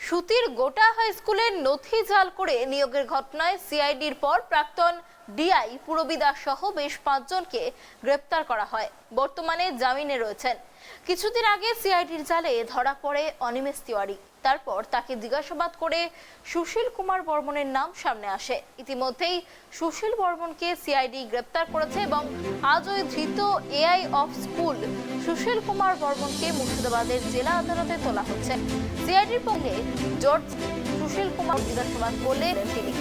সুতির গোটা হাই স্কুলের নথি জাল করে নিয়োগের ঘটনায় সিআইডির পর প্রাক্তন ডিআই পূরবী দাস সহ বেশ 5 জনকে গ্রেপ্তার করা হয়। বর্তমানে জামিনে রয়েছেন। কিছুদিন আগে সিআইডির জালে ধরা পড়ে অনিমেষ তিওয়ারি। তারপর তাকে জিজ্ঞাসাবাদ করে সুশীল কুমার বর্মনের নাম সামনে আসে। ইতিমধ্যেই সুশীল বর্মনকে সিআইডি গ্রেপ্তার করেছে এবং আজ ওই ধৃত AI of school Sushil Kumar বর্মনকে মুর্শিদাবাদের জেলা আদালতে তোলা হচ্ছে। সিআইডির পক্ষে জর্জ সুশীল কুমার জিজ্ঞাসাবাদ করলেন তিনি।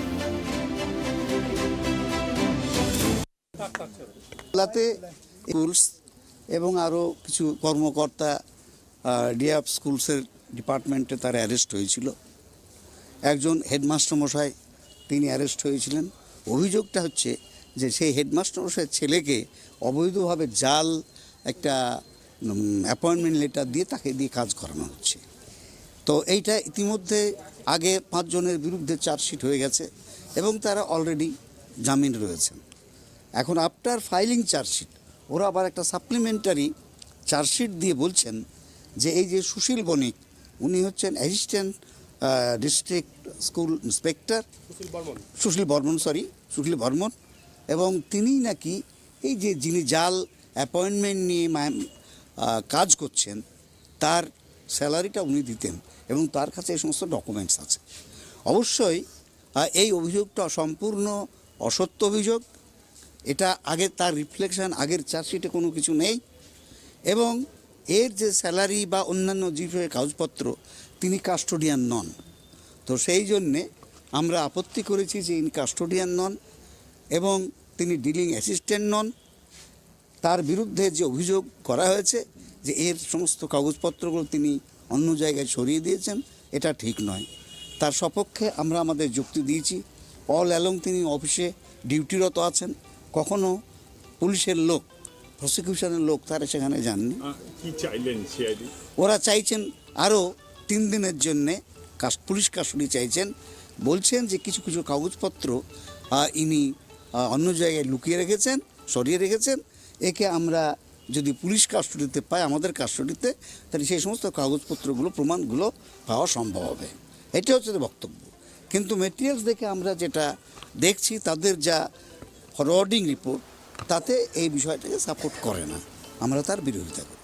স্কুলস এবং আরও কিছু কর্মকর্তা ডিআই অফ স্কুলসের ডিপার্টমেন্টে তার অ্যারেস্ট হয়েছিল। একজন হেডমাস্টার মশাই তিনি অ্যারেস্ট হয়েছিলেন। অভিযোগটা হচ্ছে যে সেই হেডমাস্টার মশাইয়ের ছেলেকে অবৈধভাবে জাল একটা অ্যাপয়েন্টমেন্ট লেটার দিয়ে তাকে দিয়ে কাজ করানো হচ্ছে। তো এইটা ইতিমধ্যে আগে 5 জনের বিরুদ্ধে চার্জশিট হয়ে গেছে এবং তারা অলরেডি জামিন রয়েছেন। এখন আফটার ফাইলিং চার্জশিট ওরা আবার একটা সাপ্লিমেন্টারি চার্জশিট দিয়ে বলছেন যে এই যে সুশীল বণিক উনি হচ্ছেন অ্যাসিস্ট্যান্ট ডিস্ট্রিক্ট স্কুল ইন্সপেক্টর সুশীল বর্মন এবং তিনি নাকি এই যে যিনি জাল অ্যাপয়েন্টমেন্ট নিয়ে কাজ করছেন তার স্যালারিটা উনি দিতেন এবং তার কাছে এই সমস্ত ডকুমেন্টস আছে। অবশ্যই এই অভিযোগটা সম্পূর্ণ অসত্য অভিযোগ। এটা আগে তার রিফ্লেকশন আগের চার্জশিটে কোনো কিছু নেই এবং এর যে স্যালারি বা অন্যান্য যে কাগজপত্র তিনি কাস্টোডিয়ান নন। তো সেই জন্যে আমরা আপত্তি করেছি যে ইনি কাস্টোডিয়ান নন এবং তিনি ডিলিং অ্যাসিস্ট্যান্ট নন। তার বিরুদ্ধে যে অভিযোগ করা হয়েছে যে এর সমস্ত কাগজপত্রগুলো তিনি অন্য জায়গায় সরিয়ে দিয়েছেন, এটা ঠিক নয়। তার সপক্ষে আমরা আমাদের যুক্তি দিয়েছি। অল অ্যালং তিনি অফিসে ডিউটিরত আছেন, কখনো পুলিশের লোক প্রসিকিউশনের লোক তারা সেখানে যাননি। ওরা চাইছেন আরও 3 দিনের জন্যে পুলিশ কাস্টডি চাইছেন। বলছেন যে কিছু কিছু কাগজপত্র ইনি অন্য জায়গায় লুকিয়ে রেখেছেন, সরিয়ে রেখেছেন। একে আমরা যদি পুলিশ কাস্টডিতে পাই, আমাদের কাস্টডিতে, তাহলে সেই সমস্ত কাগজপত্রগুলো প্রমাণগুলো পাওয়া সম্ভব হবে। এটা হচ্ছে বক্তব্য। কিন্তু মেটেরিয়ালস দেখে আমরা যেটা দেখছি তাদের যা ফরওয়ার্ডিং রিপোর্ট তাতে এই বিষয়টাকে সাপোর্ট করে না। আমরা তার বিরোধিতা করি।